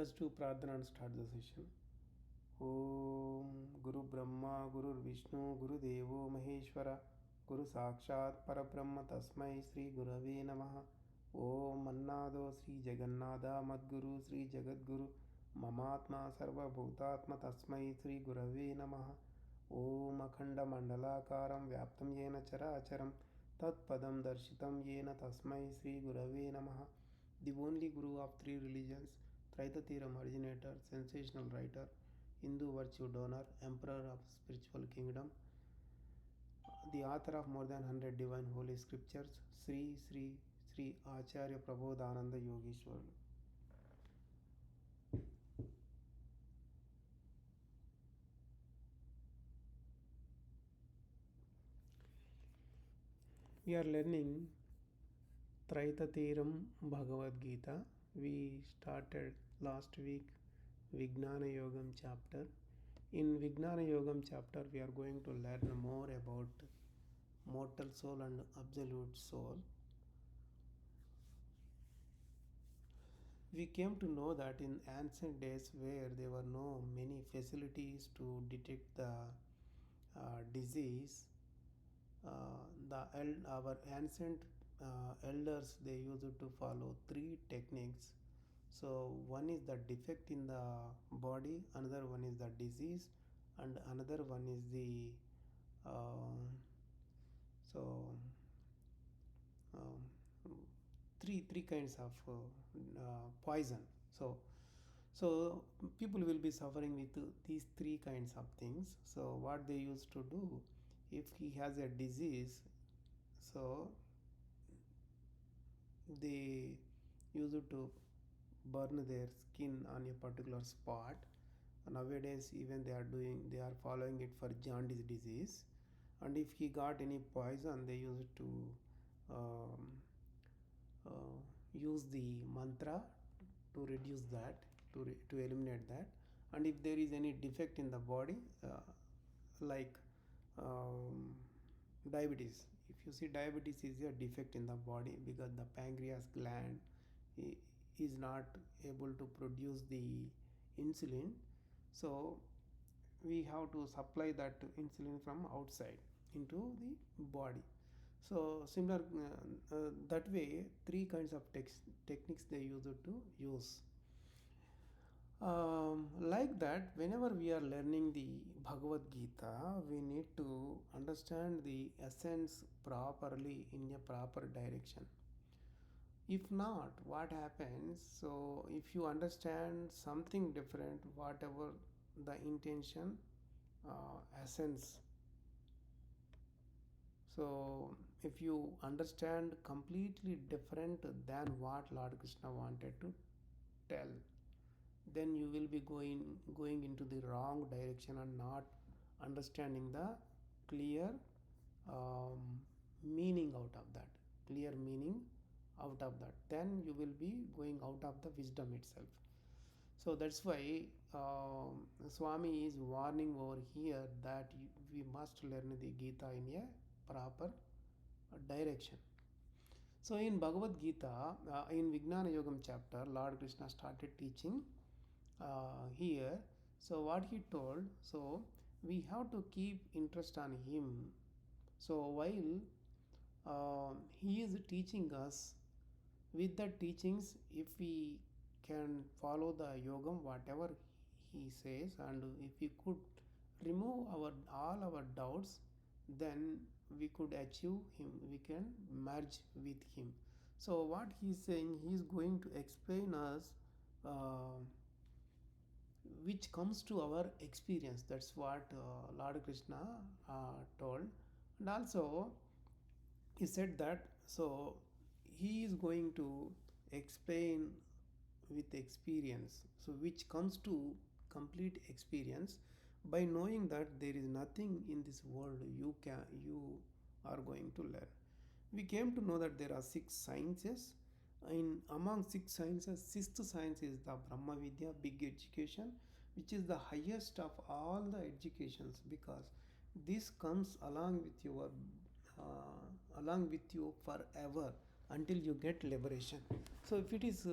Let's do Pradhana and start the session. Om Guru Brahma Guru Vishnu Guru Devo Maheshwara Guru Sakshat Parabrahma Tasmai Sri Gurave Namaha. Om Annado Sri Jagannatha Madguru Sri Jagadguru Mamatma Sarva Bhutatma Tasmai Sri Gurave Namaha. Om Akhanda Mandalakaram Vyaptam Yena Characharam Tat Padam Darshitam Yena Tasmai Sri Gurave Namaha. The only Guru of three religions, Traitatiram originator, sensational writer, Hindu virtue donor, emperor of spiritual kingdom, the author of more than 100 divine holy scriptures, Sri Sri Sri Acharya Prabodhananda Yogeshwar. We are learning Traitatiram Bhagavad Gita. We started last week Vignana Yogam chapter. In Vignana Yogam chapter, we are going to learn more about mortal soul and absolute soul. We came to know that in ancient days, where there were no many facilities to detect the disease, our ancient elders, they used to follow three techniques. So one is the defect in the body, another one is the disease, and another one is the so um, three kinds of poison. So people will be suffering with these three kinds of things. So what they used to do, if he has a disease, so they used to burn their skin on a particular spot. Nowadays even they are following it for jaundice disease. And if he got any poison, they used to um, use the mantra to reduce that, to eliminate that. And if there is any defect in the body, like um, diabetes, if you see, diabetes is a defect in the body because the pancreas gland is not able to produce the insulin. So we have to supply that insulin from outside into the body. So similar, that way three kinds of techniques they used to use. Like that, whenever we are learning the Bhagavad Gita, we need to understand the essence properly in a proper direction. If not, what happens? So if you understand something different, whatever the intention, essence, so if you understand completely different than what Lord Krishna wanted to tell, then you will be going into the wrong direction and not understanding the clear meaning out of that. Clear meaning out of that. Then you will be going out of the wisdom itself. So that's why Swami is warning over here that we must learn the Gita in a proper direction. So in Bhagavad Gita, in Vignana Yogam chapter, Lord Krishna started teaching here. So what he told, so we have to keep interest on him. So while he is teaching us, with the teachings, if we can follow the yogam, whatever he says, and if we could remove all our doubts, then we could achieve him, we can merge with him. So what he is saying, he is going to explain us which comes to our experience. That's what Lord Krishna told. And also he said that, so he is going to explain with experience, so which comes to complete experience, by knowing that there is nothing in this world you are going to learn. We came to know that there are 6 sciences. In among 6 sciences, 6th science is the Brahma Vidya, big education, which is the highest of all the educations, because this comes along with you forever until you get liberation. So if it is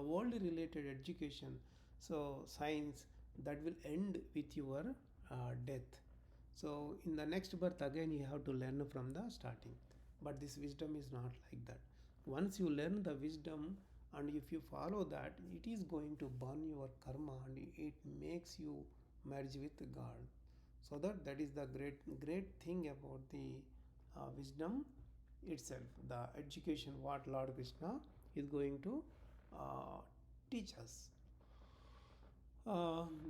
worldly related education, so science, that will end with your death. So in the next birth again you have to learn from the starting. But this wisdom is not like that. Once you learn the wisdom and if you follow that, it is going to burn your karma and it makes you merge with God. So that is the great thing about the wisdom itself, the education what Lord Krishna is going to uh, teach us.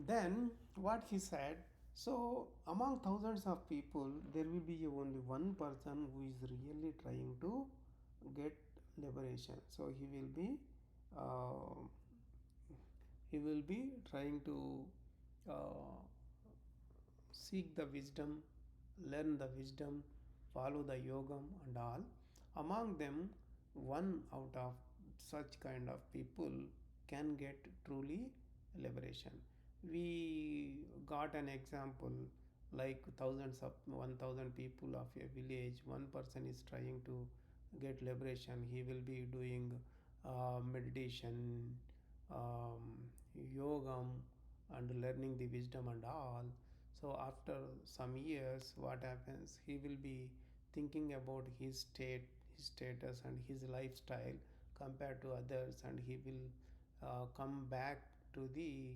Then what he said, so among thousands of people there will be only one person who is really trying to get liberation. So uh, he will be trying to uh, seek the wisdom, learn the wisdom, follow the yogam and all. Among them, one out of such kind of people can get truly liberation. We got an example like thousands of 1000 people of a village. One person is trying to get liberation. He will be doing meditation, yogam, and learning the wisdom and all. So after some years, what happens? He will be thinking about his state, his status, and his lifestyle compared to others, and he will come back to the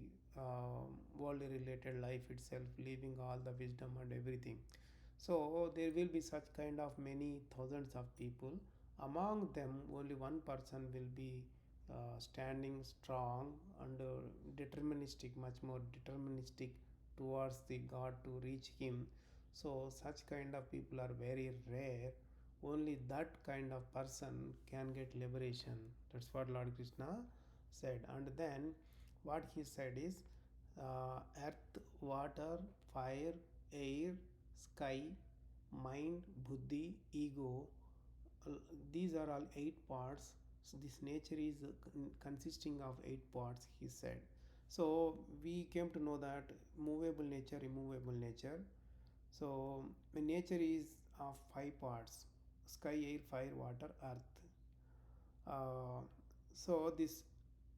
worldly related life itself, leaving all the wisdom and everything. So there will be such kind of many thousands of people. Among them, only one person will be standing strong and deterministic, much more deterministic towards the God to reach Him. So such kind of people are very rare. Only that kind of person can get liberation. That's what Lord Krishna said. And then what he said is earth, water, fire, air, sky, mind, buddhi, ego. uh, these are all eight parts. So this nature is consisting of eight parts, he said. So we came to know that movable nature, immovable nature. So nature is of five parts: sky, air, fire, water, earth. Uh, so this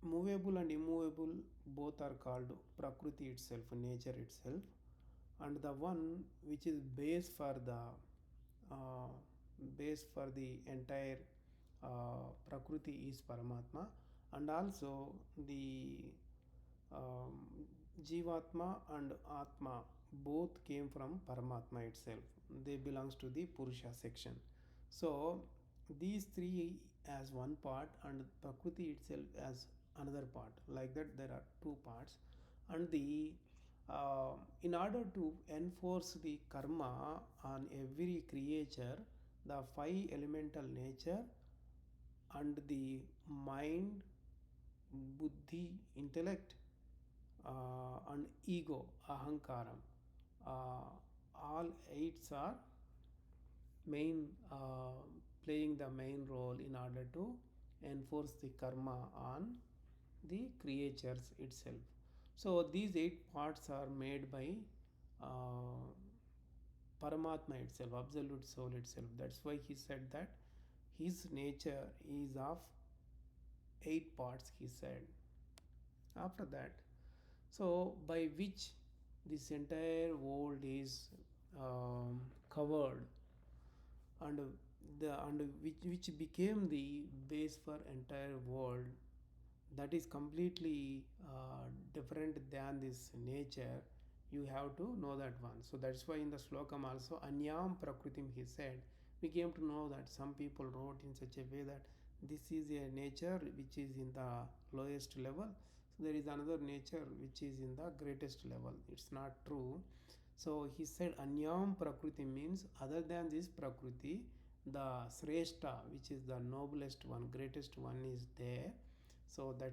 movable and immovable both are called prakriti itself, nature itself, and the one which is uh, base for the entire prakriti is Paramatma, and also the um, Jivatma and Atma both came from Paramatma itself. They belongs to the Purusha section. So these three as one part and Prakriti itself as another part. Like that, there are two parts, and the in order to enforce the karma on every creature, the five elemental nature and the mind, buddhi, intellect, and ego, ahankaram, all eights are main playing the main role in order to enforce the karma on the creatures itself. So these eight parts are made by uh, Paramatma itself, absolute soul itself. That's why he said that his nature is of eight parts, he said. After that, so by which this entire world is covered, and which became the base for entire world, that is completely different than this nature. You have to know that one. So that's why in the Shlokam also Anyam Prakritim he said, we came to know that some people wrote in such a way that this is a nature which is in the lowest level, so there is another nature which is in the greatest level. It's not true. So he said Anyam Prakriti means other than this Prakriti, the Sreshta, which is the noblest one, greatest one is there. So that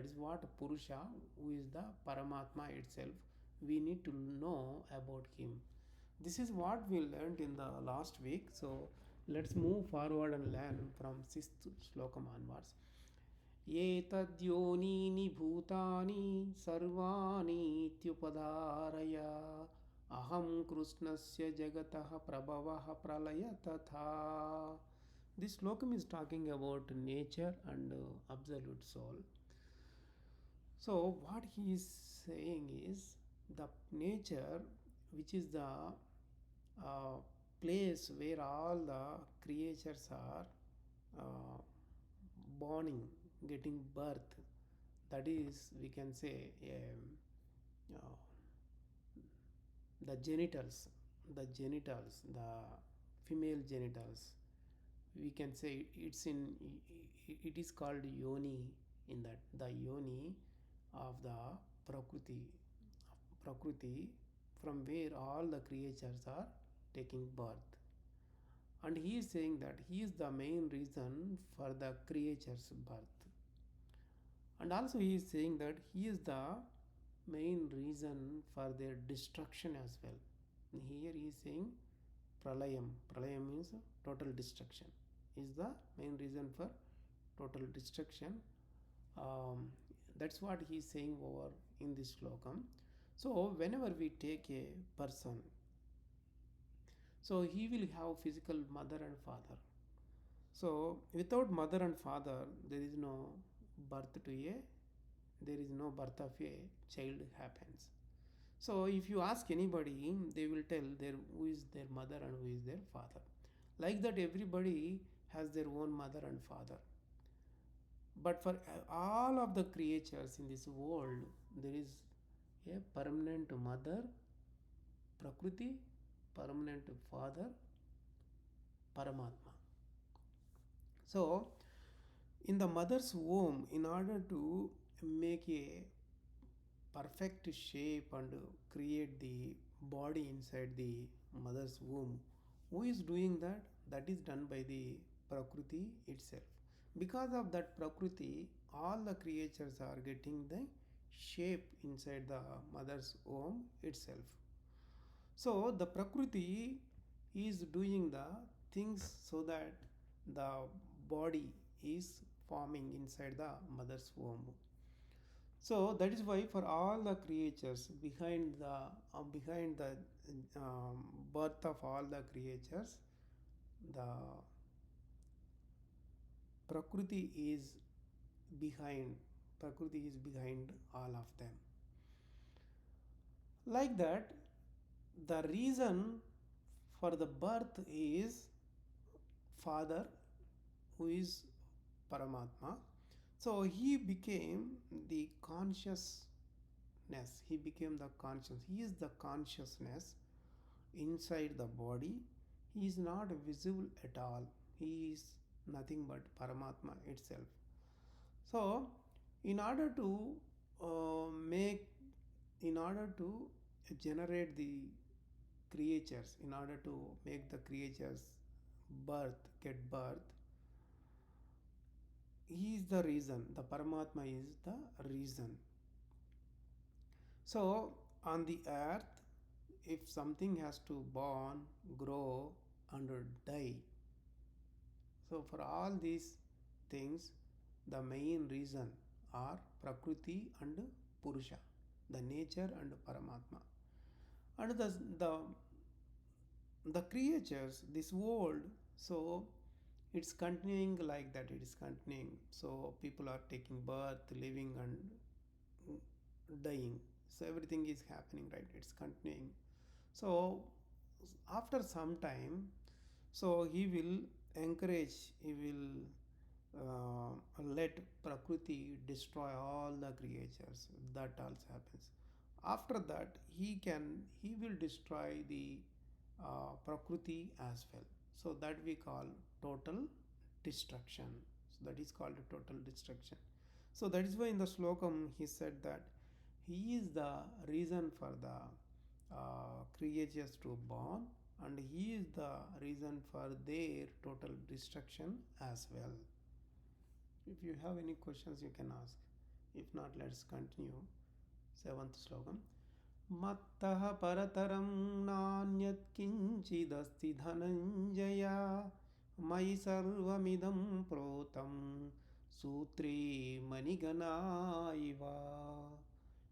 is what Purusha, who is the Paramatma itself. We need to know about him. This is what we learned in the last week. So let's move forward and learn from 6th Shlokam onwards. एतद्योनीनि भूतानि सर्वाणीत्युपधारय अहं कृष्णस्य जगतः प्रभवः प्रलय तथा This slokam is talking about nature and absolute soul. So, what he is saying is the nature, which is the uh, place where all the creatures are uh, borning, getting birth. That is, we can say, uh, the genitals, the female genitals. We can say it's in. It is called yoni in that the yoni of the prakriti, prakriti from where all the creatures are taking birth. And he is saying that he is the main reason for the creature's birth. And also he is saying that he is the main reason for their destruction as well. Here he is saying pralayam. Pralayam means total destruction. Is the main reason for total destruction. That's what he is saying over in this slokam. So whenever we take a person, so he will have physical mother and father. So without mother and father, there is no birth to a, there is no birth of a child happens. So if you ask anybody, they will tell their who is their mother and who is their father. Like that, everybody has their own mother and father. But for all of the creatures in this world, there is a permanent mother, Prakriti, permanent father, Paramatma. So, in the mother's womb, in order to make a perfect shape and create the body inside the mother's womb, who is doing that? That is done by the Prakriti itself. Because of that Prakriti, all the creatures are getting the shape inside the mother's womb itself. So the Prakriti is doing the things so that the body is forming inside the mother's womb. So that is why for all the creatures behind the birth of all the creatures, the Prakriti is behind. Prakriti is behind all of them. Like that, the reason for the birth is Father, who is Paramatma. So he became the consciousness. He became the conscious. He is the consciousness inside the body. He is not visible at all. He is nothing but Paramatma itself. So, in order to make, in order to generate the creatures, in order to make the creatures get birth, he is the reason. The Paramatma is the reason. So, on the earth, if something has to born, grow, and die, so for all these things, the main reason are Prakriti and Purusha, the nature and Paramatma. And the creatures, this world, so it's continuing like that, it is continuing. So people are taking birth, living, and dying. So everything is happening, right? It's continuing. So after some time, so he will encourage, he will let Prakriti destroy all the creatures. That also happens. After that, he will destroy the Prakriti as well. So that we call total destruction. So that is called total destruction. So that is why in the Slokam he said that he is the reason for the creatures to born, and he is the reason for their total destruction as well. If you have any questions, you can ask. If not, let's continue. Seventh slokam. मत्तः परतरं नान्यत् किञ्चिदस्ति धनञ्जया मयि सर्वमिदं प्रोतं सूत्रे मणिगणा इव.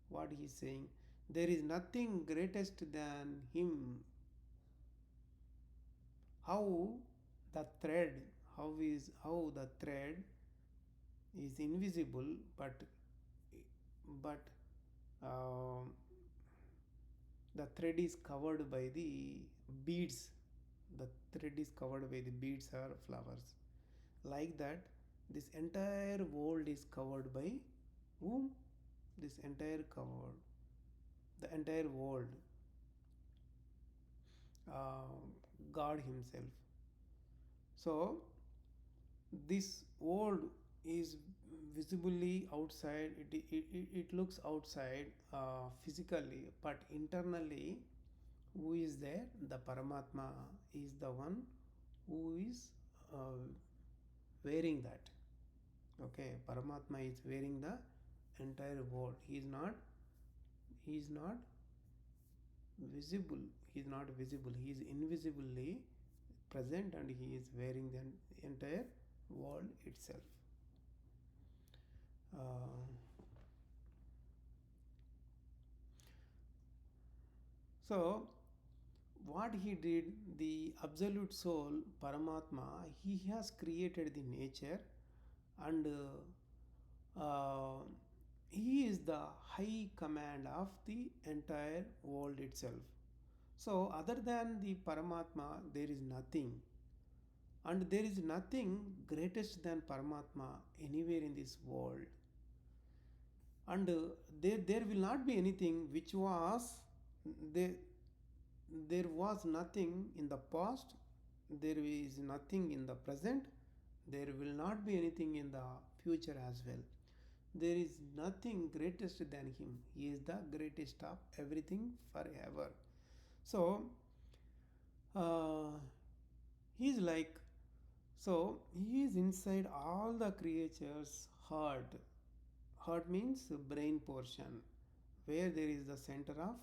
What he is saying, there is nothing greatest than him. How the thread, how the thread is invisible, but um the thread is covered by the beads. The thread is covered by the beads or flowers. Like that, this entire world is covered by whom? This entire covered, the entire world, uh, God Himself. So this world is visibly outside. It looks outside physically, but internally, who is there? The Paramatma is the one who is uh, wearing that. Okay, Paramatma is wearing the entire world. He is not visible. He is not visible. He is invisibly present, and he is wearing the entire world itself. Uh, so what he did, the absolute soul Paramatma, he has created the nature, and he is the high command of the entire world itself. So other than the Paramatma, there is nothing, and there is nothing greatest than Paramatma anywhere in this world. And there will not be anything which was there. There was nothing in the past, there is nothing in the present, there will not be anything in the future as well. There is nothing greatest than him. He is the greatest of everything forever. So uh, he is like, so he is inside all the creatures heart. Heart means brain portion, where there is the center of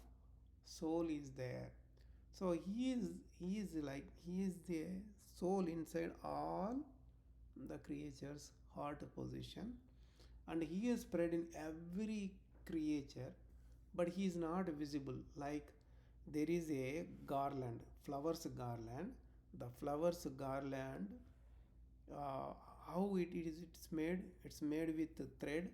soul is there. So he is the soul inside all the creature's heart position, and he is spread in every creature, but he is not visible. Like there is a garland, flowers garland. The flowers garland, uh, how it's made? It's made with thread.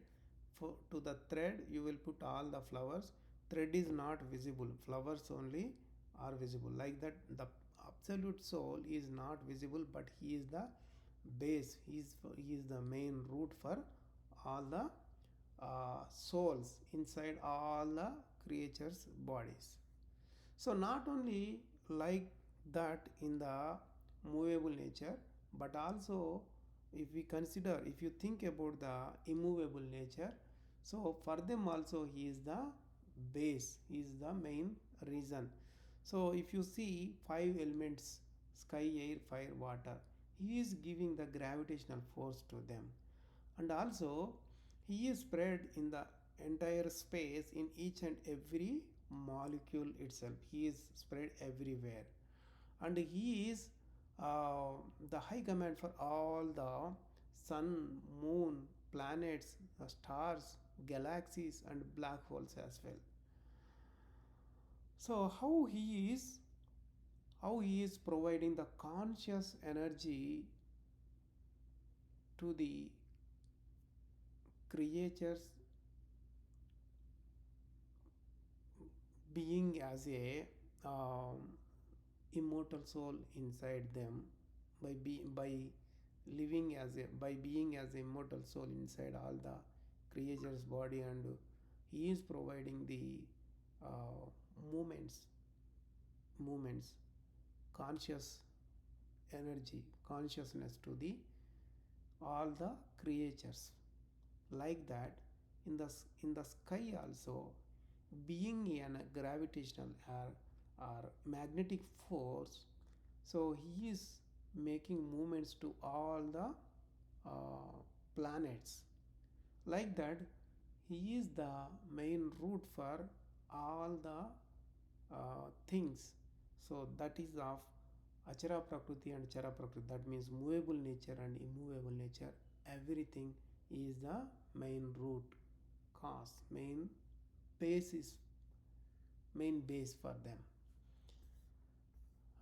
To the thread you will put all the flowers. Thread is not visible, flowers only are visible. Like that, the absolute soul is not visible, but he is the base. He is the main root for all the souls inside all the creatures bodies. So not only like that in the movable nature, but also if we consider, if you think about the immovable nature, so for them also he is the base, he is the main reason. So if you see five elements, sky, air, fire, water, he is giving the gravitational force to them. And also he is spread in the entire space in each and every molecule itself. He is spread everywhere, and he is uh, the high command for all the sun, moon, planets, stars, galaxies, and black holes as well. So how he is providing the conscious energy to the creatures, being as a immortal soul inside them, by living as a by being as immortal soul inside all the creatures body, and he is providing the uh, movements movements conscious energy, consciousness to the all the creatures. Like that, in the sky also, being in a gravitational or magnetic force, so he is making movements to all the planets. Like that, he is the main root for all the things. So that is of achara prakriti and chara prakriti. That means movable nature and immovable nature. Everything is the main root cause, basis main base for them.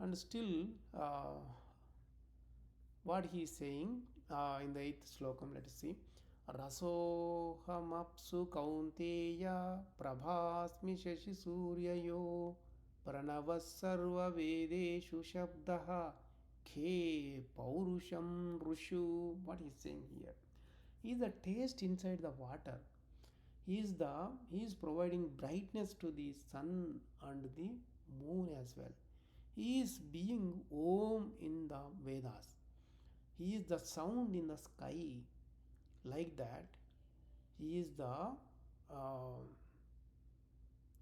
And still, what he is saying in the 8th slokam. Let us see. Rasohamapsu kaunteya prabhasmi shashi suryayo pranavas sarva vedeshu shabdaha khe paurusham rushu. What he is saying here is the taste inside the water. He is providing brightness to the sun and the moon as well. He is being Om in the Vedas. He is the sound in the sky. Like that, he is the uh,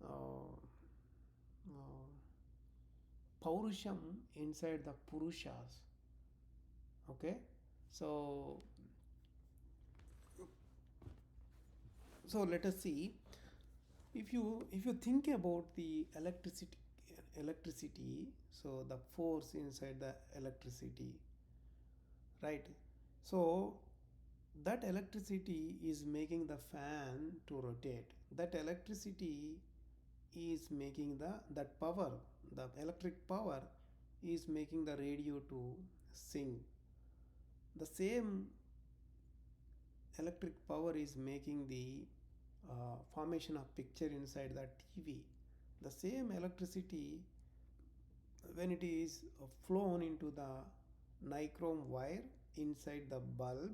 uh, uh, Paurusham inside the Purushas. Okay, so let us see. If you think about the electricity, so the force inside the electricity, right? So that electricity is making the fan to rotate. That electricity is making that power, the electric power is making the radio to sing. The same electric power is making the formation of picture inside the TV. The same electricity, when it is flown into the nichrome wire inside the bulb,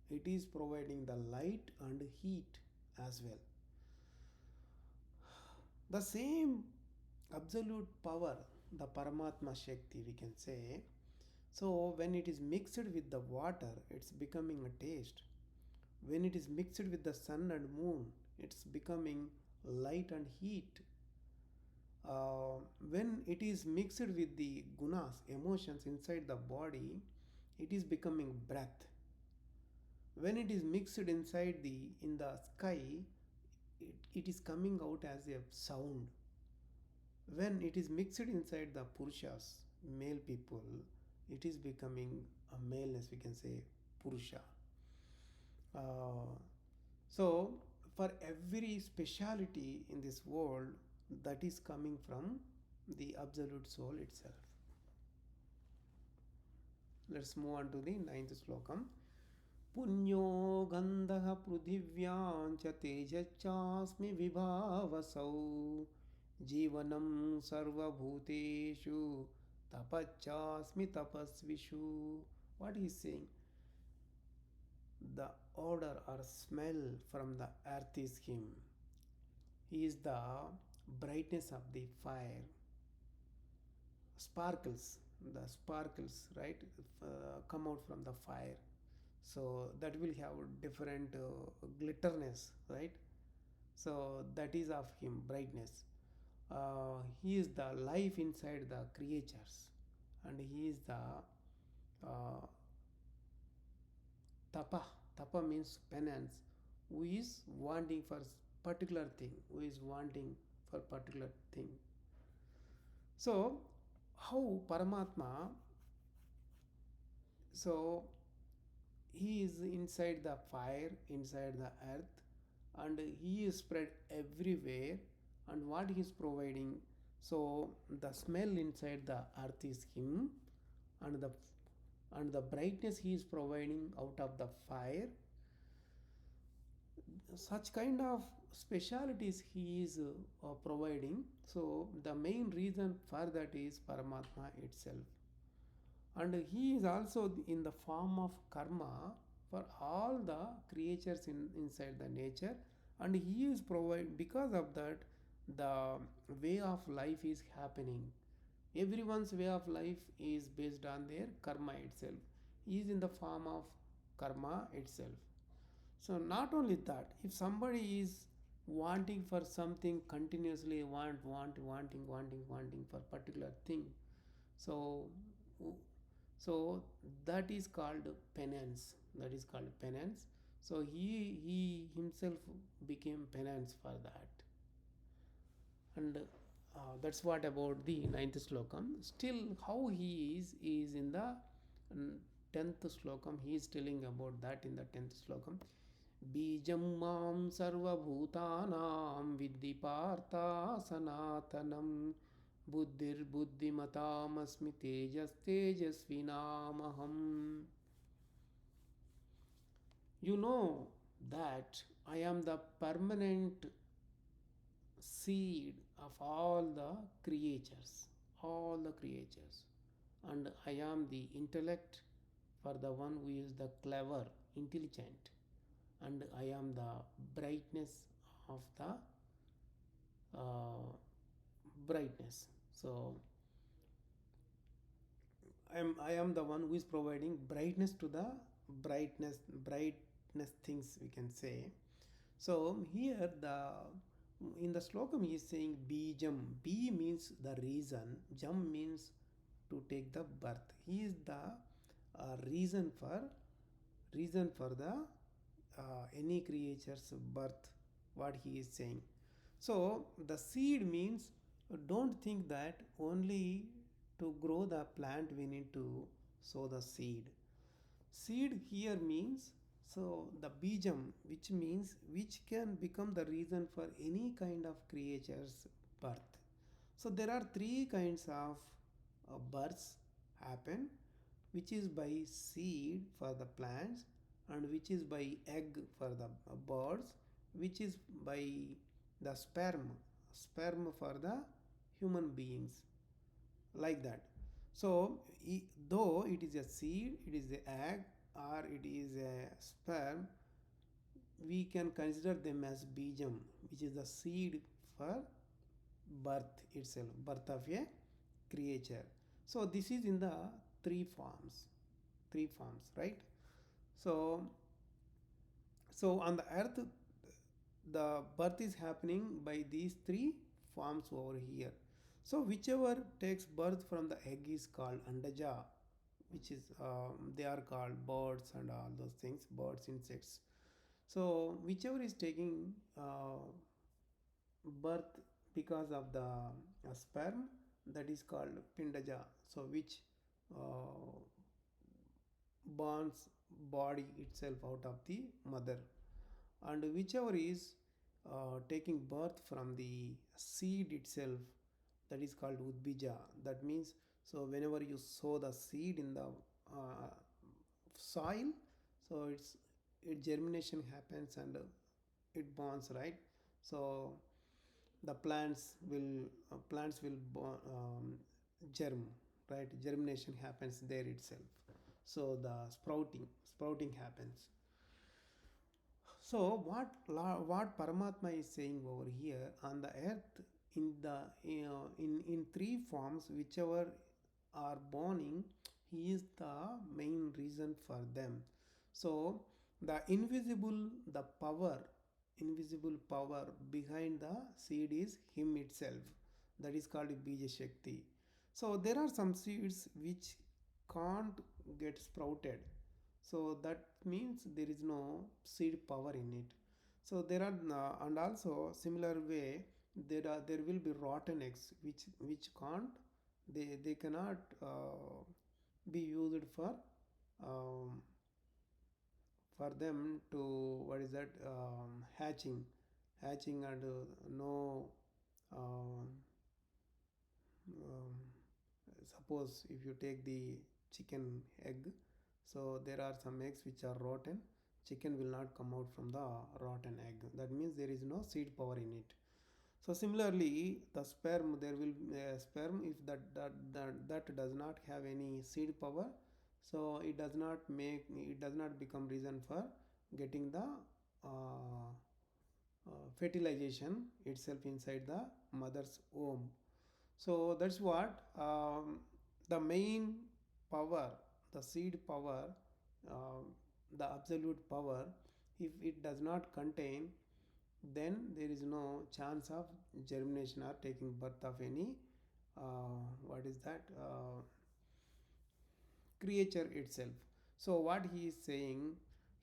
it is providing the light and heat as well. The same absolute power, the Paramatma Shakti, we can say. So when it is mixed with the water, it's becoming a taste. When it is mixed with the sun and moon, it's becoming light and heat. When it is mixed with the gunas, emotions inside the body, it is becoming breath. When it is mixed inside in the sky, it is coming out as a sound. When it is mixed inside the purushas, male people, it is becoming a maleness, we can say purusha. So for every speciality in this world, that is coming from the absolute soul itself. Let's move on to the 9th slokam. Punyo gandha prudhivyam cha tejachasmi vibhavasau jivanam sarva bhuteshu tapachasmi tapasvishu. What he is saying? The odor or smell from the earth is him. He is the brightness of the fire. The sparkles, right, come out from the fire. So that will have different glitterness, right? So that is of him, brightness. He is the life inside the creatures, and he is the tapa. Tapa means penance. Who is wanting for particular thing? Who is wanting for particular thing? So how Paramatma? So he is inside the fire, inside the earth, and he is spread everywhere. And what he is providing? So the smell inside the earth is him, and the brightness he is providing out of the fire. Such kind of specialities he is providing. So the main reason for that is Paramatma itself. And he is also in the form of karma for all the creatures inside the nature, and he is provide, because of that the way of life is happening. Everyone's way of life is based on their karma itself. He is in the form of karma itself. So not only that, if somebody is wanting for something continuously, wanting for particular thing, so that is called penance. That is called penance. So he himself became penance for that. And that's what about the 9th slokam. Still, how he is in the 10th slokam. He is telling about that in the 10th slokam. Bijam sarva bhutanam vidhi partha sanatanam Buddhir buddhimatam tejas tejasvinamaham. You know that I am the permanent seed of all the creatures, and I am the intellect for the one who is the clever, intelligent, and I am the brightness of the uh, brightness. So I am the one who is providing brightness to the brightness things, we can say. So here the in the slokam he is saying bijam. B means the reason. Jam means to take the birth. He is the reason for the any creature's birth. What he is saying. So the seed means, don't think that only to grow the plant we need to sow the seed. Seed here means, so the bijam, which means which can become the reason for any kind of creature's birth. So there are three kinds of births happen, which is by seed for the plants, and which is by egg for the birds, which is by the sperm for the human beings, like that. So though it is a seed, it is a egg, or it is a sperm, we can consider them as bijam, which is the seed for birth itself, birth of a creature. So this is in the three forms, right? So so on the earth, the birth is happening by these three forms over here. So whichever takes birth from the egg is called andaja, which is they are called birds and all those things, birds, insects. So whichever is taking birth because of the sperm, that is called pindaja. So which uh, borns body itself out of the mother, and whichever is taking birth from the seed itself, that is called udbija. That means, so whenever you sow the seed in the uh, soil, so it germination happens, and it bonds, right? So the plants will germ, right? Germination happens there itself. So the sprouting happens. So what Paramatma is saying over here on the earth, in the in three forms, whichever are borning, he is the main reason for them. So the invisible power behind the seed is him itself. That is called Bija Shakti. So there are some seeds which can't get sprouted, so that means there is no seed power in it. So there are and also similar way, there will be rotten eggs which can't, they cannot be used for them to, what is that, hatching and no um, um, suppose if you take the chicken egg, so there are some eggs which are rotten. Chicken will not come out from the rotten egg. That means there is no seed power in it. So similarly, the sperm, there will be a sperm, if that does not have any seed power, so it does not become reason for getting the fertilization itself inside the mother's womb. So that's what the main power, the seed power, uh, the absolute power, if it does not contain, then there is no chance of germination or taking birth of any what is that, creature itself. So what he is saying,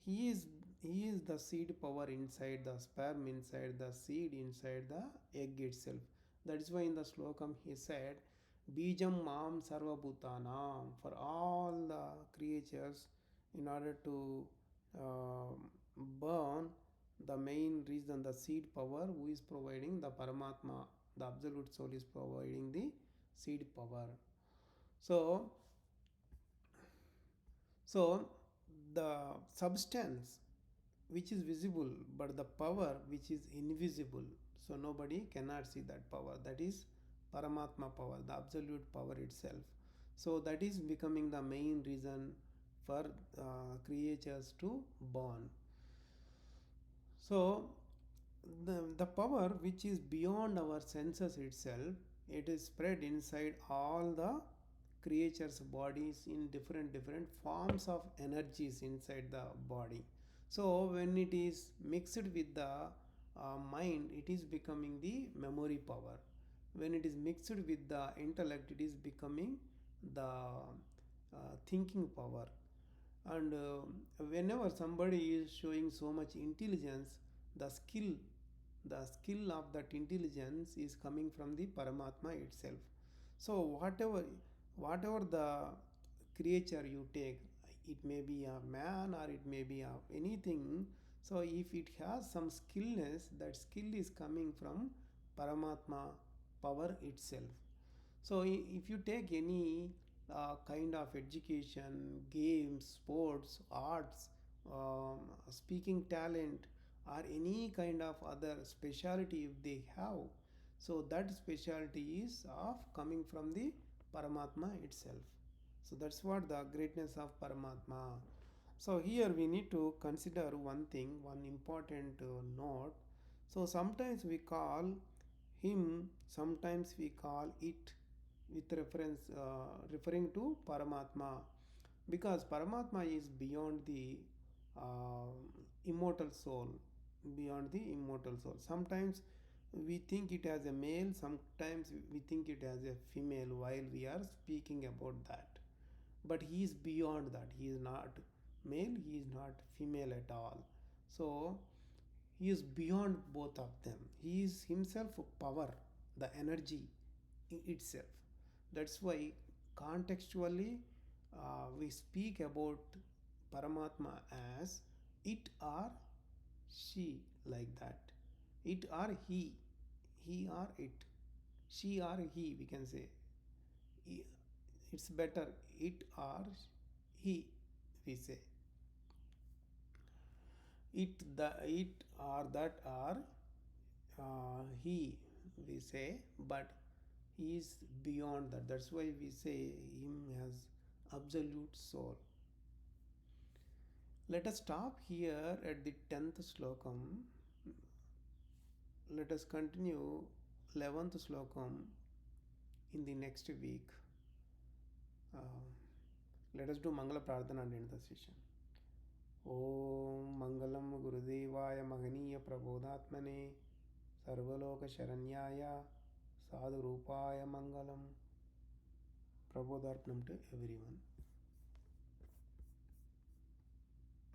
he is he is the seed power inside the sperm, inside the seed, inside the egg itself. That is why in the slokam he said, Bijam Mam Sarva Bhutanam, for all the creatures, in order to burn, the main reason, the seed power, who is providing, the Paramatma, the absolute soul is providing the seed power. So, so the substance which is visible, but the power which is invisible, so nobody cannot see that power. That is Paramatma power, the absolute power itself. So that is becoming the main reason for creatures to born. So the power which is beyond our senses itself, it is spread inside all the creatures bodies in different forms of energies inside the body. So when it is mixed with the mind, it is becoming the memory power. When it is mixed with the intellect, it is becoming the thinking power. And whenever somebody is showing so much intelligence, the skill of that intelligence is coming from the Paramatma itself. So whatever the creature you take, it may be a man or it may be a anything. So if it has some skillness, that skill is coming from Paramatma power itself. So if you take any kind of education, games, sports, arts, speaking talent, or any kind of other specialty if they have, so that specialty is of coming from the Paramatma itself. So that's what the greatness of Paramatma. So here we need to consider one thing, one important note. So sometimes we call him, sometimes we call it with reference referring to Paramatma, because Paramatma is beyond the uh, immortal soul, beyond the immortal soul. Sometimes we think it as a male, sometimes we think it as a female while we are speaking about that. But he is beyond that. He is not male, he is not female at all. So he is beyond both of them. He is himself power, the energy itself. That's why contextually we speak about Paramatma as it or she, like that. It or he or it, she or he, we can say. It's better it or he, we say. It or that or he, we say, but he is beyond that. That's why we say him as absolute soul. Let us stop here at the 10th slokam. Let us continue 11th slokam in the next week. Uh, let us do Mangala Prarthana and end the session. Om Mangalam Gurudevaya Mahaniya Prabodhatmane Sarvaloka Sharanyaya Sadhu Rupaya Mangalam. Prabodharpnam to everyone.